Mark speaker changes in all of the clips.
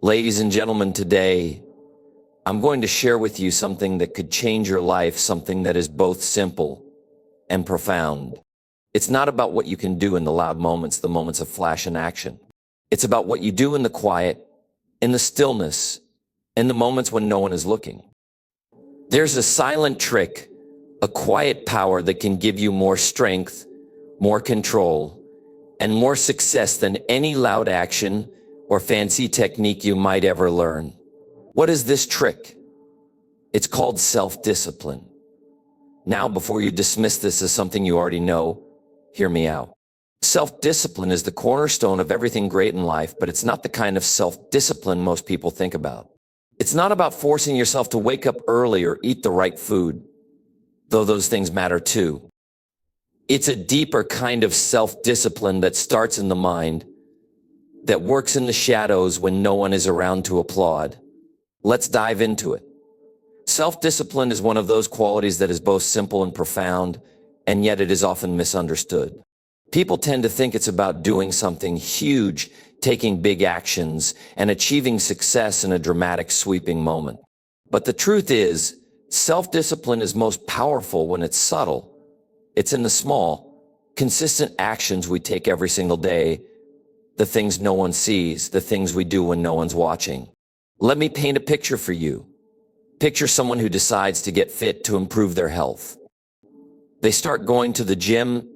Speaker 1: Ladies and gentlemen, today I'm going to share with you something that could change your life, something that is both simple and profound. It's not about what you can do in the loud moments, the moments of flash and action. It's about what you do in the quiet, in the stillness, in the moments when no one is looking. There's a silent trick, a quiet power that can give you more strength, more control, and more success than any loud action or fancy technique you might ever learn. What is this trick? It's called self-discipline. Now, before you dismiss this as something you already know, hear me out. Self-discipline is the cornerstone of everything great in life, but it's not the kind of self-discipline most people think about. It's not about forcing yourself to wake up early or eat the right food, though those things matter too. It's a deeper kind of self-discipline that starts in the mind, that works in the shadows when no one is around to applaud. Let's dive into it. Self-discipline is one of those qualities that is both simple and profound, and yet it is often misunderstood. People tend to think it's about doing something huge, taking big actions, and achieving success in a dramatic, sweeping moment. But the truth is, self-discipline is most powerful when it's subtle. It's in the small, consistent actions we take every single day, the things no one sees, the things we do when no one's watching. Let me paint a picture for you. Picture someone who decides to get fit to improve their health. They start going to the gym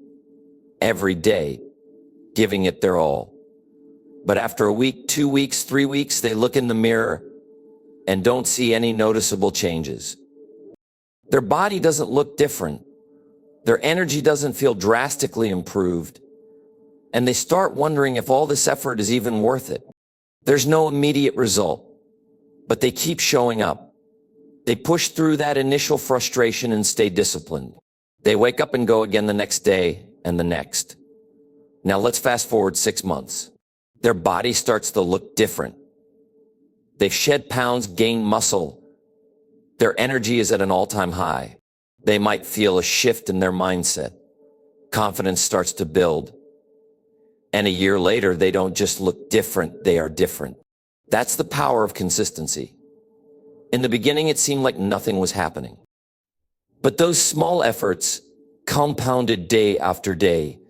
Speaker 1: every day, giving it their all. But after a week, 2 weeks, 3 weeks, they look in the mirror and don't see any noticeable changes. Their body doesn't look different. Their energy doesn't feel drastically improved. And they start wondering if all this effort is even worth it. There's no immediate result, but they keep showing up. They push through that initial frustration and stay disciplined. They wake up and go again the next day and the next. Now let's fast forward 6 months. Their body starts to look different. They've shed pounds, gained muscle. Their energy is at an all-time high. They might feel a shift in their mindset. Confidence starts to build. And a year later, they don't just look different, they are different. That's the power of consistency. In the beginning, it seemed like nothing was happening. But those small efforts, compounded day after day,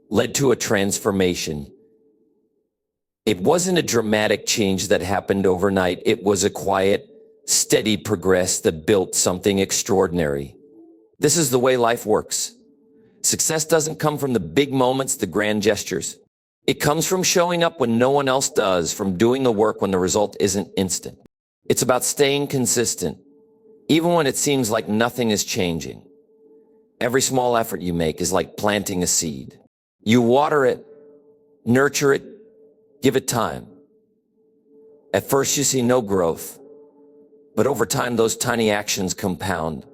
Speaker 1: led to a transformation. It wasn't a dramatic change that happened overnight. It was a quiet, steady progress that built something extraordinary. This is the way life works. Success doesn't come from the big moments, the grand gestures. It comes from showing up when no one else does, from doing the work when the result isn't instant. It's about staying consistent, even when it seems like nothing is changing. Every small effort you make is like planting a seed. You water it, nurture it, give it time. At first you see no growth, but over time those tiny actions compound.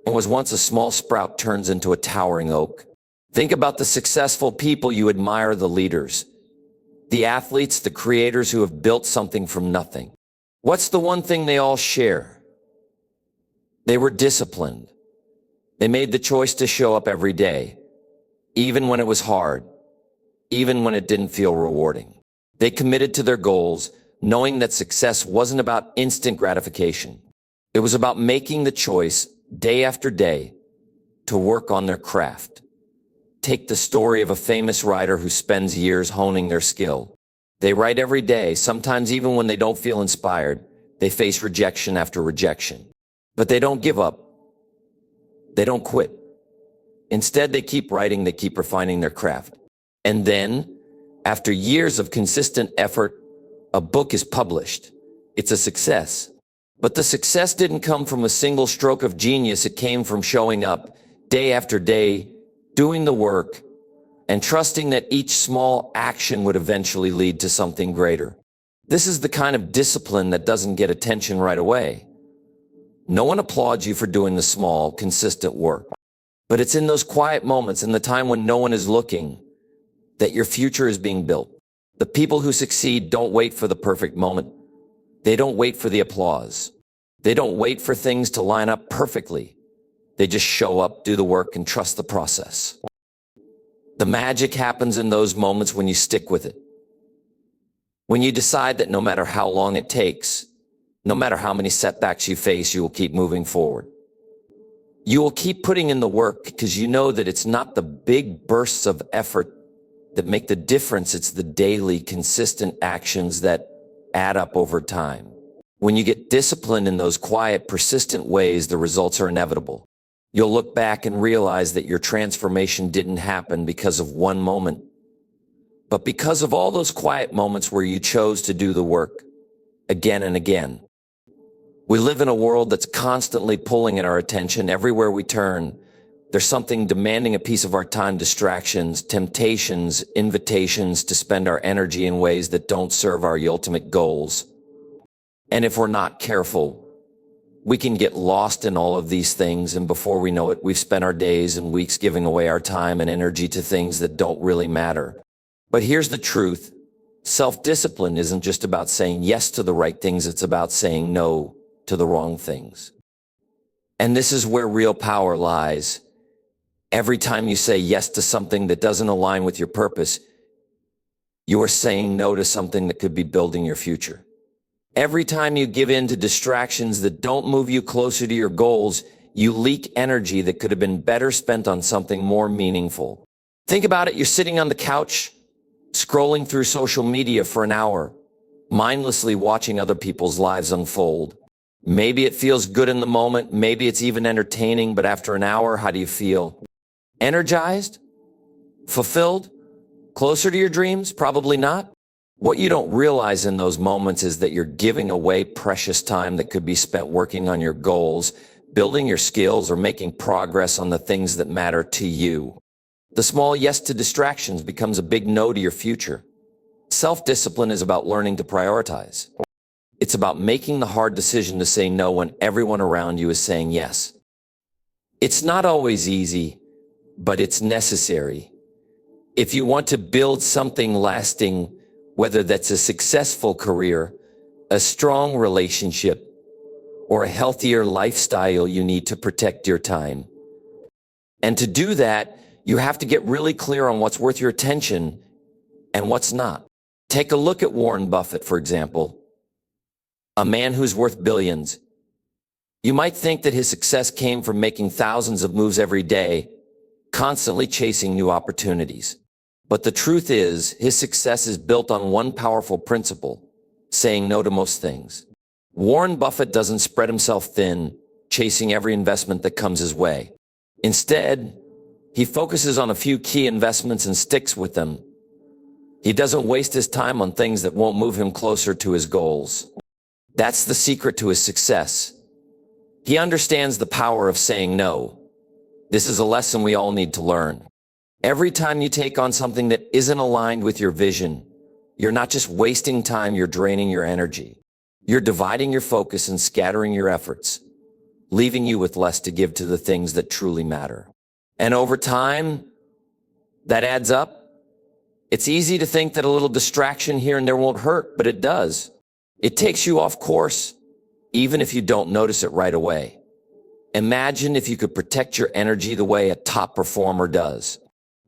Speaker 1: What was once a small sprout turns into a towering oak. Think about the successful people you admire, the leaders, the athletes, the creators who have built something from nothing. What's the one thing they all share? They were disciplined. They made the choice to show up every day, even when it was hard, even when it didn't feel rewarding. They committed to their goals, knowing that success wasn't about instant gratification. It was about making the choice day after day to work on their craft. Take the story of a famous writer who spends years honing their skill. They write every day, sometimes even when they don't feel inspired. They face rejection after rejection. But they don't give up. They don't quit. Instead, they keep writing, they keep refining their craft. And then, after years of consistent effort, a book is published. It's a success. But the success didn't come from a single stroke of genius. It came from showing up day after day, doing the work, and trusting that each small action would eventually lead to something greater. This is the kind of discipline that doesn't get attention right away. No one applauds you for doing the small, consistent work. But it's in those quiet moments, in the time when no one is looking, that your future is being built. The people who succeed don't wait for the perfect moment. They don't wait for the applause. They don't wait for things to line up perfectly. They just show up, do the work, and trust the process. The magic happens in those moments when you stick with it. When you decide that no matter how long it takes, no matter how many setbacks you face, you will keep moving forward. You will keep putting in the work because you know that it's not the big bursts of effort that make the difference. It's the daily, consistent actions that add up over time. When you get disciplined in those quiet, persistent ways, the results are inevitable. You'll look back and realize that your transformation didn't happen because of one moment, but because of all those quiet moments where you chose to do the work again and again. We live in a world that's constantly pulling at our attention. Everywhere we turn, there's something demanding a piece of our time: distractions, temptations, invitations to spend our energy in ways that don't serve our ultimate goals. And if we're not careful, we can get lost in all of these things, and before we know it, we've spent our days and weeks giving away our time and energy to things that don't really matter. But here's the truth. Self-discipline isn't just about saying yes to the right things, it's about saying no to the wrong things. And this is where real power lies. Every time you say yes to something that doesn't align with your purpose, you are saying no to something that could be building your future. Every time you give in to distractions that don't move you closer to your goals, you leak energy that could have been better spent on something more meaningful. Think about it. You're sitting on the couch, scrolling through social media for an hour, mindlessly watching other people's lives unfold. Maybe it feels good in the moment, maybe it's even entertaining, but after an hour, how do you feel? Energized? Fulfilled? Closer to your dreams? Probably not. What you don't realize in those moments is that you're giving away precious time that could be spent working on your goals, building your skills, or making progress on the things that matter to you. The small yes to distractions becomes a big no to your future. Self-discipline is about learning to prioritize. It's about making the hard decision to say no when everyone around you is saying yes. It's not always easy, but it's necessary. If you want to build something lasting, whether that's a successful career, a strong relationship, or a healthier lifestyle, you need to protect your time. And to do that, you have to get really clear on what's worth your attention and what's not. Take a look at Warren Buffett, for example, a man who's worth billions. You might think that his success came from making thousands of moves every day, constantly chasing new opportunities. But the truth is, his success is built on one powerful principle: saying no to most things. Warren Buffett doesn't spread himself thin, chasing every investment that comes his way. Instead, he focuses on a few key investments and sticks with them. He doesn't waste his time on things that won't move him closer to his goals. That's the secret to his success. He understands the power of saying no. This is a lesson we all need to learn. Every time you take on something that isn't aligned with your vision, you're not just wasting time, you're draining your energy. You're dividing your focus and scattering your efforts, leaving you with less to give to the things that truly matter. And over time, that adds up. It's easy to think that a little distraction here and there won't hurt, but it does. It takes you off course, even if you don't notice it right away. Imagine if you could protect your energy the way a top performer does.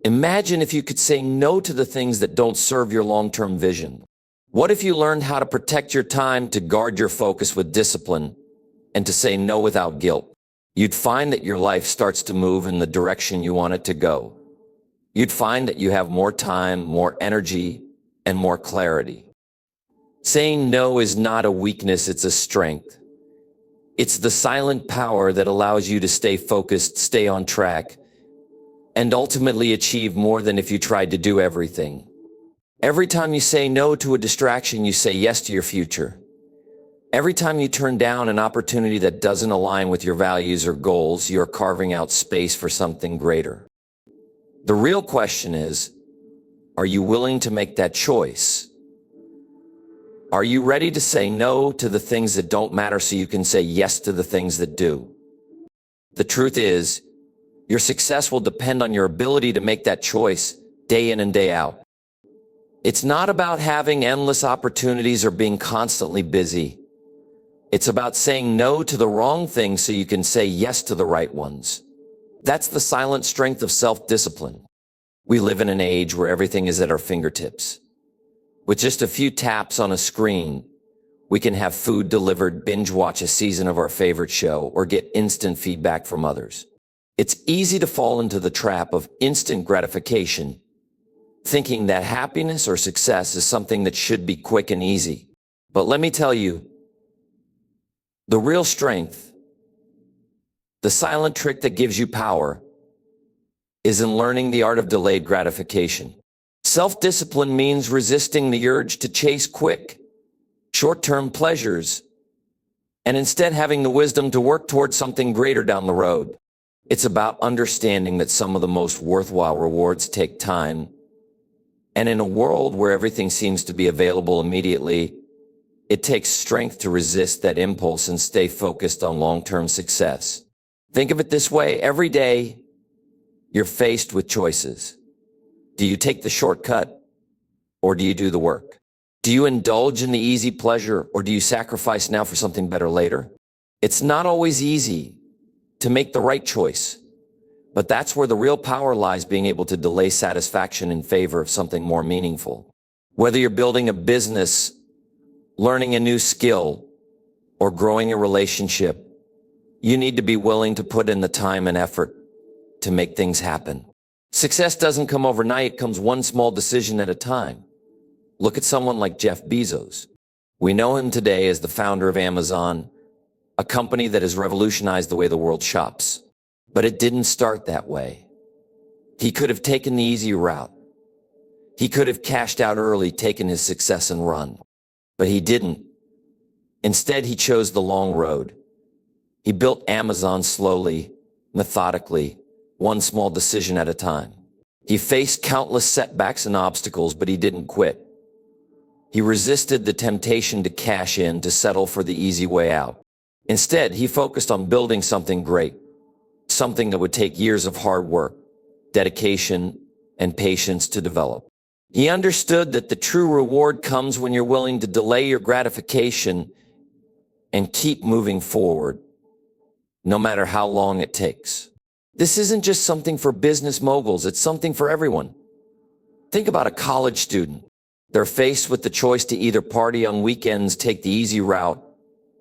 Speaker 1: Imagine if you could say no to the things that don't serve your long-term vision. What if you learned how to protect your time, to guard your focus with discipline, and to say no without guilt? You'd find that your life starts to move in the direction you want it to go. You'd find that you have more time, more energy, and more clarity. Saying no is not a weakness, it's a strength. It's the silent power that allows you to stay focused, stay on track, and ultimately achieve more than if you tried to do everything. Every time you say no to a distraction, you say yes to your future. Every time you turn down an opportunity that doesn't align with your values or goals, you're carving out space for something greater. The real question is, are you willing to make that choice? Are you ready to say no to the things that don't matter so you can say yes to the things that do? The truth is, your success will depend on your ability to make that choice day in and day out. It's not about having endless opportunities or being constantly busy. It's about saying no to the wrong things so you can say yes to the right ones. That's the silent strength of self-discipline. We live in an age where everything is at our fingertips. With just a few taps on a screen, we can have food delivered, binge watch a season of our favorite show, or get instant feedback from others. It's easy to fall into the trap of instant gratification, thinking that happiness or success is something that should be quick and easy. But let me tell you, the real strength, the silent trick that gives you power, is in learning the art of delayed gratification. Self-discipline means resisting the urge to chase quick, short-term pleasures, and instead having the wisdom to work towards something greater down the road. It's about understanding that some of the most worthwhile rewards take time, and in a world where everything seems to be available immediately, it takes strength to resist that impulse and stay focused on long-term success. Think of it this way: every day, you're faced with choices. Do you take the shortcut, or do you do the work? Do you indulge in the easy pleasure, or do you sacrifice now for something better later? It's not always easy to make the right choice, but that's where the real power lies, being able to delay satisfaction in favor of something more meaningful. Whether you're building a business, learning a new skill, or growing a relationship, you need to be willing to put in the time and effort to make things happen. Success doesn't come overnight, it comes one small decision at a time. Look at someone like Jeff Bezos. We know him today as the founder of Amazon, a company that has revolutionized the way the world shops. But it didn't start that way. He could have taken the easy route. He could have cashed out early, taken his success and run. But he didn't. Instead, he chose the long road. He built Amazon slowly, methodically, one small decision at a time. He faced countless setbacks and obstacles, but he didn't quit. He resisted the temptation to cash in, to settle for the easy way out. Instead, he focused on building something great, something that would take years of hard work, dedication, and patience to develop. He understood that the true reward comes when you're willing to delay your gratification and keep moving forward, no matter how long it takes. This isn't just something for business moguls, it's something for everyone. Think about a college student. They're faced with the choice to either party on weekends, take the easy route,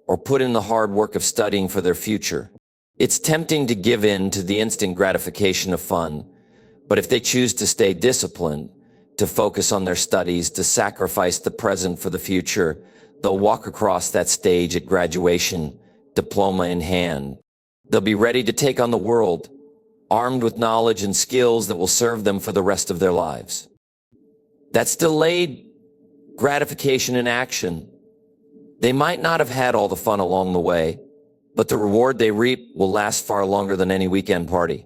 Speaker 1: or put in the hard work of studying for their future. It's tempting to give in to the instant gratification of fun, but if they choose to stay disciplined, to focus on their studies, to sacrifice the present for the future, they'll walk across that stage at graduation, diploma in hand. They'll be ready to take on the world, armed with knowledge and skills that will serve them for the rest of their lives. That's delayed gratification in action. They might not have had all the fun along the way, but the reward they reap will last far longer than any weekend party.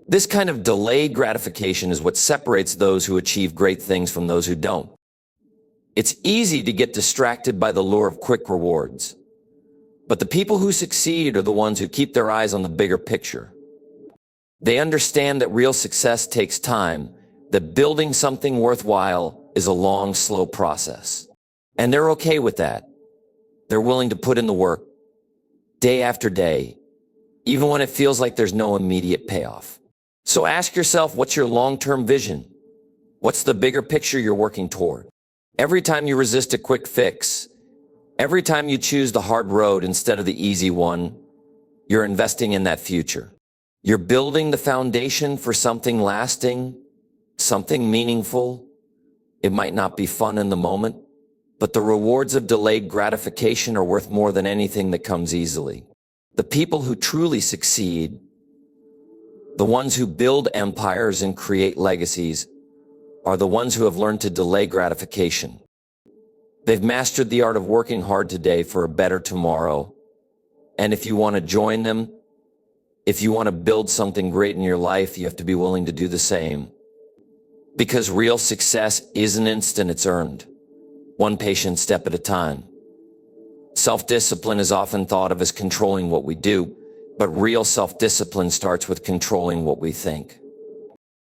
Speaker 1: This kind of delayed gratification is what separates those who achieve great things from those who don't. It's easy to get distracted by the lure of quick rewards, but the people who succeed are the ones who keep their eyes on the bigger picture. They understand that real success takes time, that building something worthwhile is a long, slow process. And they're okay with that. They're willing to put in the work, day after day, even when it feels like there's no immediate payoff. So ask yourself, what's your long-term vision? What's the bigger picture you're working toward? Every time you resist a quick fix, every time you choose the hard road instead of the easy one, you're investing in that future. You're building the foundation for something lasting, something meaningful. It might not be fun in the moment, but the rewards of delayed gratification are worth more than anything that comes easily. The people who truly succeed, the ones who build empires and create legacies, are the ones who have learned to delay gratification. They've mastered the art of working hard today for a better tomorrow. And if you want to join them, if you want to build something great in your life, you have to be willing to do the same. Because real success isn't instant, it's earned, one patient step at a time. Self-discipline is often thought of as controlling what we do, but real self-discipline starts with controlling what we think.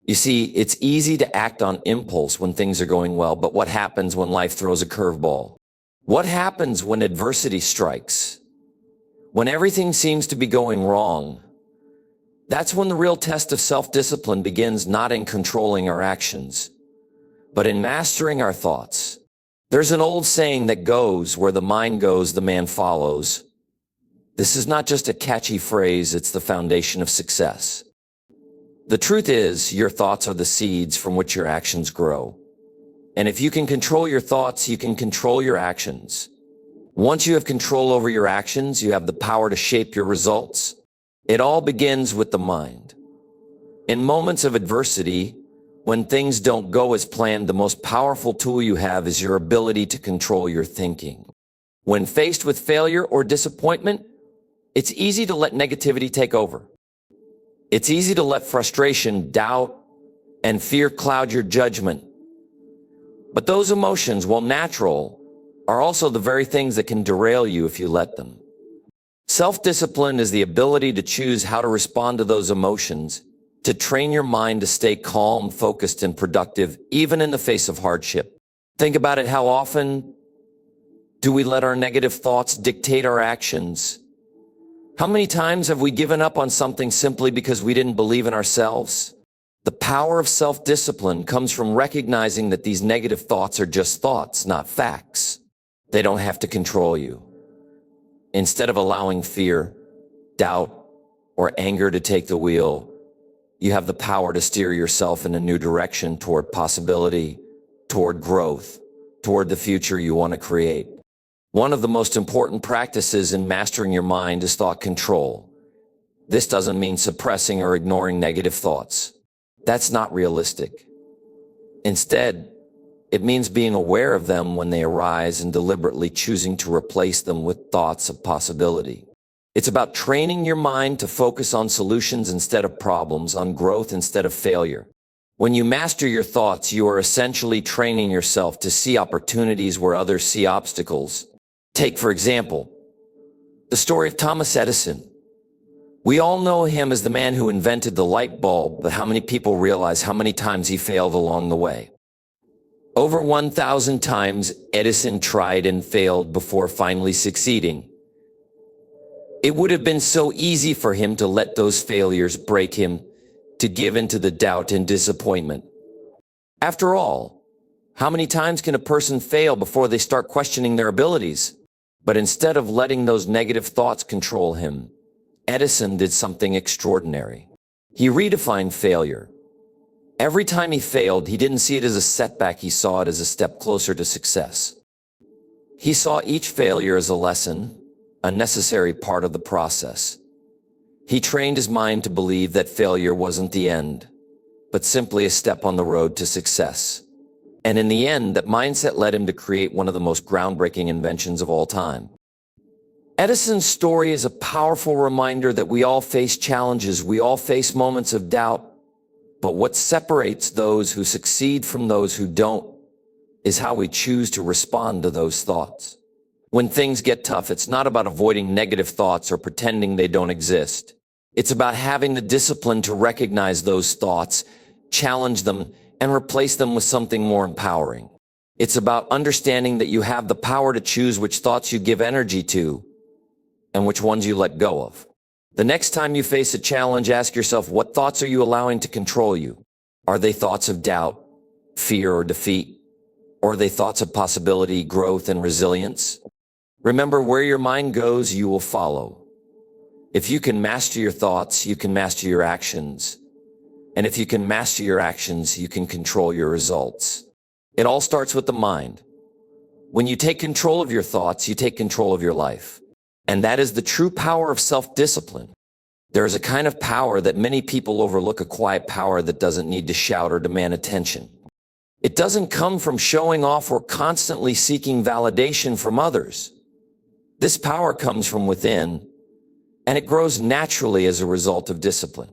Speaker 1: You see, it's easy to act on impulse when things are going well, but what happens when life throws a curveball? What happens when adversity strikes? When everything seems to be going wrong? That's when the real test of self-discipline begins, not in controlling our actions, but in mastering our thoughts. There's an old saying that goes, where the mind goes, the man follows. This is not just a catchy phrase, it's the foundation of success. The truth is, your thoughts are the seeds from which your actions grow. And if you can control your thoughts, you can control your actions. Once you have control over your actions, you have the power to shape your results. It all begins with the mind. In moments of adversity, when things don't go as planned, the most powerful tool you have is your ability to control your thinking. When faced with failure or disappointment, it's easy to let negativity take over. It's easy to let frustration, doubt, and fear cloud your judgment. But those emotions, while natural, are also the very things that can derail you if you let them. Self-discipline is the ability to choose how to respond to those emotions, to train your mind to stay calm, focused, and productive, even in the face of hardship. Think about it. How often do we let our negative thoughts dictate our actions? How many times have we given up on something simply because we didn't believe in ourselves? The power of self-discipline comes from recognizing that these negative thoughts are just thoughts, not facts. They don't have to control you. Instead of allowing fear, doubt, or anger to take the wheel, you have the power to steer yourself in a new direction, toward possibility, toward growth, toward the future you want to create. One of the most important practices in mastering your mind is thought control. This doesn't mean suppressing or ignoring negative thoughts. That's not realistic. Instead, it means being aware of them when they arise and deliberately choosing to replace them with thoughts of possibility. It's about training your mind to focus on solutions instead of problems, on growth instead of failure. When you master your thoughts, you are essentially training yourself to see opportunities where others see obstacles. Take, for example, the story of Thomas Edison. We all know him as the man who invented the light bulb, but how many people realize how many times he failed along the way? Over 1,000 times, Edison tried and failed before finally succeeding. It would have been so easy for him to let those failures break him, to give in to the doubt and disappointment. After all, how many times can a person fail before they start questioning their abilities? But instead of letting those negative thoughts control him, Edison did something extraordinary. He redefined failure. Every time he failed, he didn't see it as a setback, he saw it as a step closer to success. He saw each failure as a lesson, a necessary part of the process. He trained his mind to believe that failure wasn't the end, but simply a step on the road to success. And in the end, that mindset led him to create one of the most groundbreaking inventions of all time. Edison's story is a powerful reminder that we all face challenges, we all face moments of doubt, but what separates those who succeed from those who don't is how we choose to respond to those thoughts. When things get tough, it's not about avoiding negative thoughts or pretending they don't exist. It's about having the discipline to recognize those thoughts, challenge them, and replace them with something more empowering. It's about understanding that you have the power to choose which thoughts you give energy to and which ones you let go of. The next time you face a challenge, ask yourself, what thoughts are you allowing to control you? Are they thoughts of doubt, fear, or defeat? Or are they thoughts of possibility, growth, and resilience? Remember, where your mind goes, you will follow. If you can master your thoughts, you can master your actions. And if you can master your actions, you can control your results. It all starts with the mind. When you take control of your thoughts, you take control of your life. And that is the true power of self-discipline. There is a kind of power that many people overlook, a quiet power that doesn't need to shout or demand attention. It doesn't come from showing off or constantly seeking validation from others. This power comes from within, and it grows naturally as a result of discipline.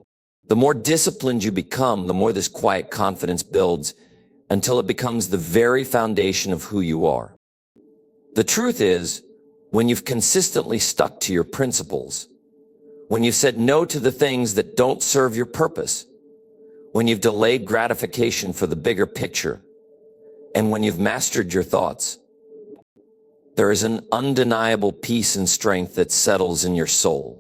Speaker 1: The more disciplined you become, the more this quiet confidence builds until it becomes the very foundation of who you are. The truth is, when you've consistently stuck to your principles, when you've said no to the things that don't serve your purpose, when you've delayed gratification for the bigger picture, and when you've mastered your thoughts, there is an undeniable peace and strength that settles in your soul.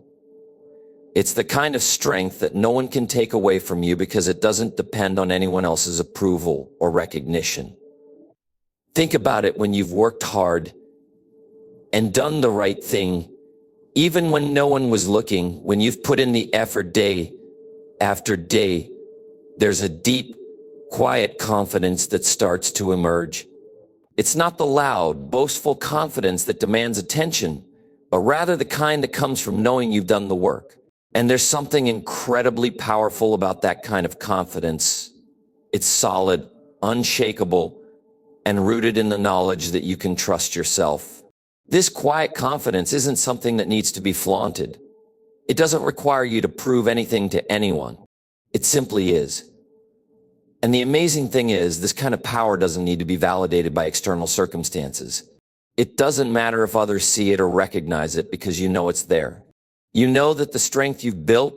Speaker 1: It's the kind of strength that no one can take away from you because it doesn't depend on anyone else's approval or recognition. Think about it when you've worked hard and done the right thing, even when no one was looking, when you've put in the effort day after day, there's a deep, quiet confidence that starts to emerge. It's not the loud, boastful confidence that demands attention, but rather the kind that comes from knowing you've done the work. And there's something incredibly powerful about that kind of confidence. It's solid, unshakable, and rooted in the knowledge that you can trust yourself. This quiet confidence isn't something that needs to be flaunted. It doesn't require you to prove anything to anyone. It simply is. And the amazing thing is, this kind of power doesn't need to be validated by external circumstances. It doesn't matter if others see it or recognize it because you know it's there. You know that the strength you've built,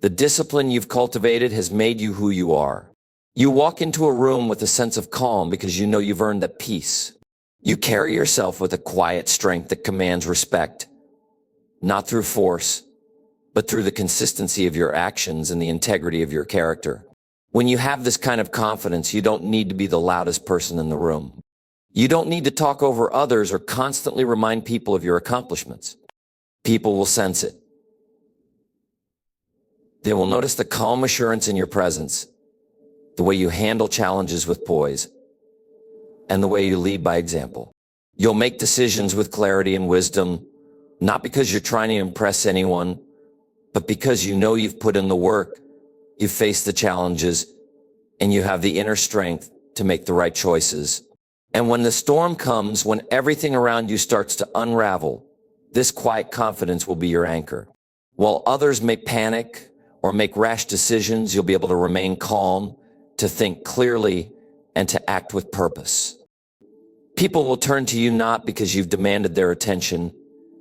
Speaker 1: the discipline you've cultivated has made you who you are. You walk into a room with a sense of calm because you know you've earned that peace. You carry yourself with a quiet strength that commands respect, not through force, but through the consistency of your actions and the integrity of your character. When you have this kind of confidence, you don't need to be the loudest person in the room. You don't need to talk over others or constantly remind people of your accomplishments. People will sense it. They will notice the calm assurance in your presence, the way you handle challenges with poise, and the way you lead by example. You'll make decisions with clarity and wisdom, not because you're trying to impress anyone, but because you know you've put in the work, you've faced the challenges, and you have the inner strength to make the right choices. And when the storm comes, when everything around you starts to unravel, this quiet confidence will be your anchor. While others may panic or make rash decisions, you'll be able to remain calm, to think clearly, and to act with purpose. People will turn to you not because you've demanded their attention,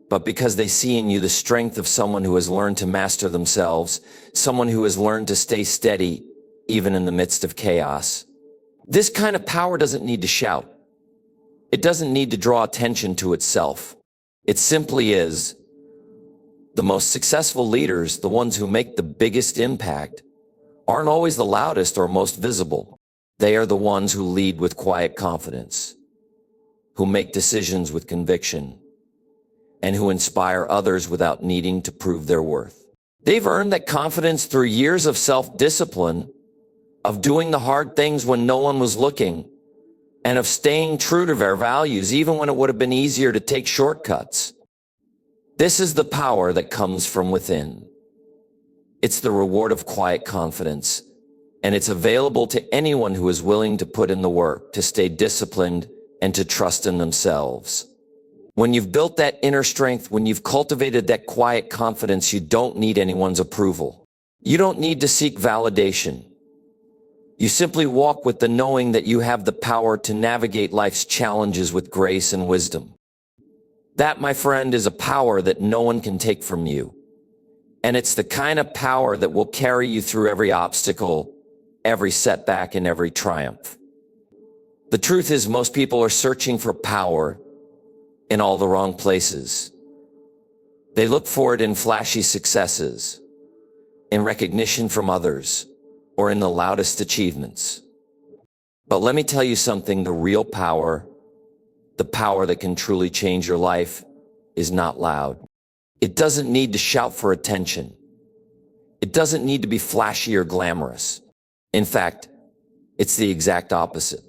Speaker 1: but because they see in you the strength of someone who has learned to master themselves, someone who has learned to stay steady even in the midst of chaos. This kind of power doesn't need to shout. It doesn't need to draw attention to itself. It simply is. The most successful leaders, the ones who make the biggest impact, aren't always the loudest or most visible. They are the ones who lead with quiet confidence, who make decisions with conviction, and who inspire others without needing to prove their worth. They've earned that confidence through years of self-discipline, of doing the hard things when no one was looking, and of staying true to their values even when it would have been easier to take shortcuts. This is the power that comes from within. It's the reward of quiet confidence, and it's available to anyone who is willing to put in the work, to stay disciplined, and to trust in themselves. When you've built that inner strength, when you've cultivated that quiet confidence, you don't need anyone's approval. You don't need to seek validation. You simply walk with the knowing that you have the power to navigate life's challenges with grace and wisdom. That, my friend, is a power that no one can take from you. And it's the kind of power that will carry you through every obstacle, every setback, and every triumph. The truth is, most people are searching for power in all the wrong places. They look for it in flashy successes, in recognition from others, or in the loudest achievements. But let me tell you something, the real power, the power that can truly change your life, is not loud. It doesn't need to shout for attention. It doesn't need to be flashy or glamorous. In fact, it's the exact opposite.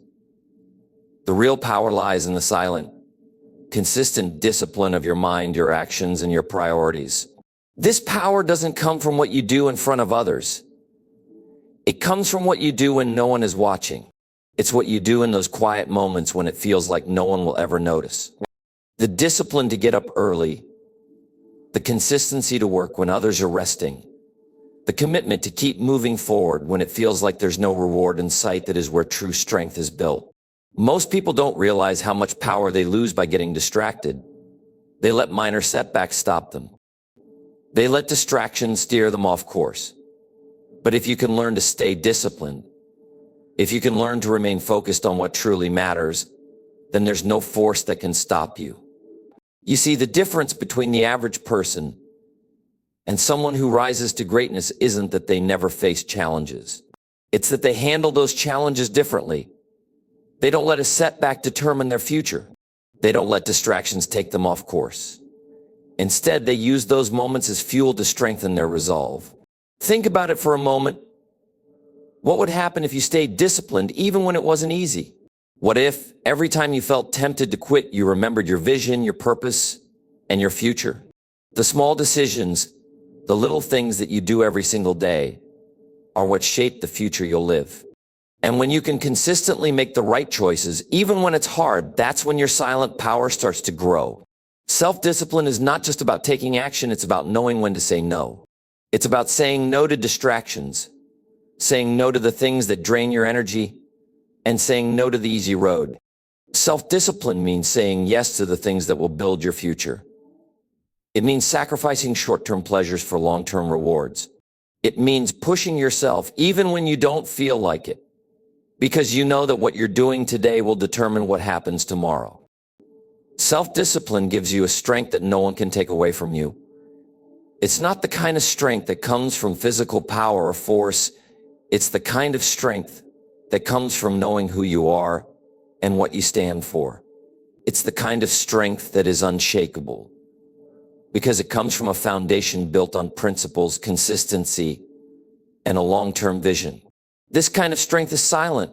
Speaker 1: The real power lies in the silent, consistent discipline of your mind, your actions, and your priorities. This power doesn't come from what you do in front of others. It comes from what you do when no one is watching. It's what you do in those quiet moments when it feels like no one will ever notice. The discipline to get up early, the consistency to work when others are resting, the commitment to keep moving forward when it feels like there's no reward in sight, that is where true strength is built. Most people don't realize how much power they lose by getting distracted. They let minor setbacks stop them. They let distractions steer them off course. But if you can learn to stay disciplined, if you can learn to remain focused on what truly matters, then there's no force that can stop you. You see, the difference between the average person and someone who rises to greatness isn't that they never face challenges. It's that they handle those challenges differently. They don't let a setback determine their future. They don't let distractions take them off course. Instead, they use those moments as fuel to strengthen their resolve. Think about it for a moment. What would happen if you stayed disciplined even when it wasn't easy? What if every time you felt tempted to quit, you remembered your vision, your purpose, and your future? The small decisions, the little things that you do every single day, are what shape the future you'll live. And when you can consistently make the right choices, even when it's hard, that's when your silent power starts to grow. Self-discipline is not just about taking action, it's about knowing when to say no. It's about saying no to distractions, saying no to the things that drain your energy, and saying no to the easy road. Self-discipline means saying yes to the things that will build your future. It means sacrificing short-term pleasures for long-term rewards. It means pushing yourself even when you don't feel like it, because you know that what you're doing today will determine what happens tomorrow. Self-discipline gives you a strength that no one can take away from you. It's not the kind of strength that comes from physical power or force. It's the kind of strength that comes from knowing who you are and what you stand for. It's the kind of strength that is unshakable because it comes from a foundation built on principles, consistency, and a long-term vision. This kind of strength is silent,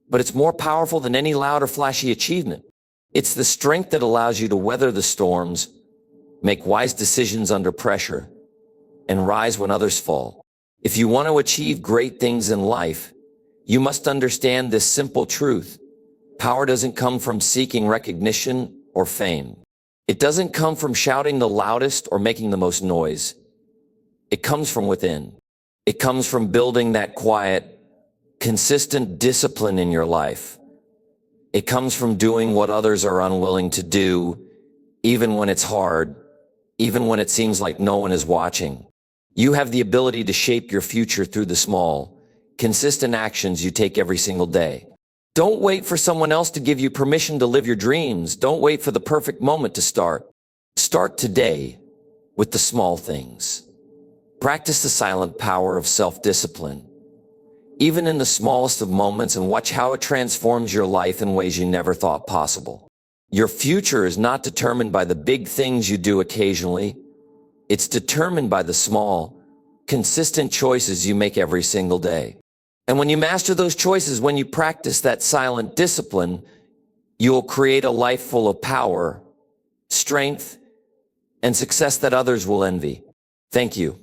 Speaker 1: but it's more powerful than any loud or flashy achievement. It's the strength that allows you to weather the storms, make wise decisions under pressure, and rise when others fall. If you want to achieve great things in life, you must understand this simple truth. Power doesn't come from seeking recognition or fame. It doesn't come from shouting the loudest or making the most noise. It comes from within. It comes from building that quiet, consistent discipline in your life. It comes from doing what others are unwilling to do, even when it's hard, even when it seems like no one is watching. You have the ability to shape your future through the small, consistent actions you take every single day. Don't wait for someone else to give you permission to live your dreams. Don't wait for the perfect moment to start. Start today with the small things. Practice the silent power of self-discipline, even in the smallest of moments, and watch how it transforms your life in ways you never thought possible. Your future is not determined by the big things you do occasionally. It's determined by the small, consistent choices you make every single day. And when you master those choices, when you practice that silent discipline, you'll create a life full of power, strength, and success that others will envy. Thank you.